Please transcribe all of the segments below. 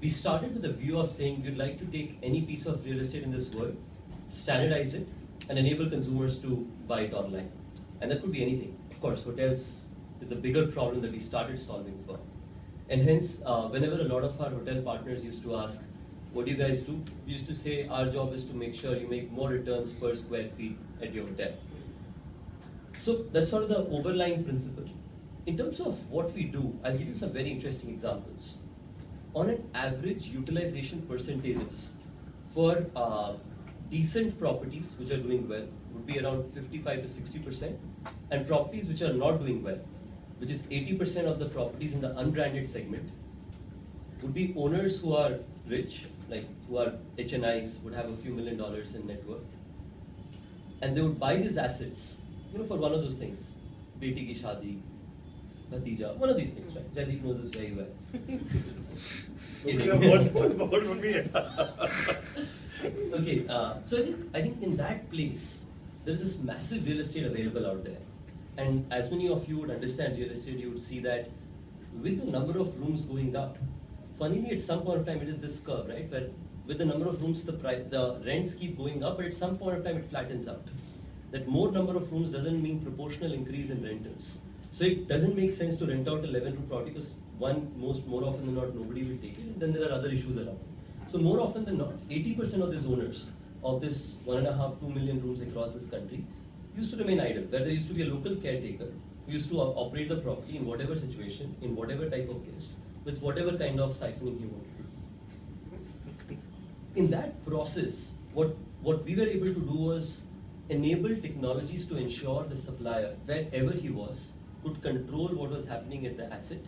we started with a view of saying we'd like to take any piece of real estate in this world, standardize it, and enable consumers to buy it online. And that could be anything. Of course, hotels is a bigger problem that we started solving for. And hence, whenever a lot of our hotel partners used to ask, what do you guys do? We used to say, our job is to make sure you make more returns per square feet at your hotel. So that's sort of the overlying principle. In terms of what we do, I'll give you some very interesting examples. On an average, utilization percentages for decent properties which are doing well would be around 55 to 60%, and properties which are not doing well, which is 80% of the properties in the unbranded segment, would be owners who are rich, like who are HNIs, would have a few $1 million in net worth, and they would buy these assets, for one of those things, beti ki shadi, bhatija, one of these things, right? Jaideep knows this very well. What would be? Okay, so I think in that place, there's this massive real estate available out there. And as many of you would understand real estate, you would see that with the number of rooms going up, funnily at some point of time it is this curve, right? Where with the number of rooms, the rents keep going up, but at some point of time it flattens out. That more number of rooms doesn't mean proportional increase in rentals. So it doesn't make sense to rent out a 11-room property because more often than not, nobody will take it, and then there are other issues around. So more often than not, 80% of these owners of this 1.5, 2 million rooms across this country used to remain idle, where there used to be a local caretaker who used to operate the property in whatever situation, in whatever type of case, with whatever kind of siphoning he wanted to do. In that process, what we were able to do was enable technologies to ensure the supplier, wherever he was, could control what was happening at the asset.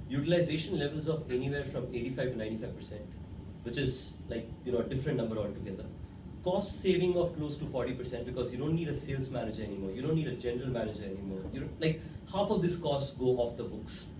Utilization levels of anywhere from 85 to 95%, which is like a different number altogether. Cost saving of close to 40% because you don't need a sales manager anymore. You don't need a general manager anymore. Like half of these costs go off the books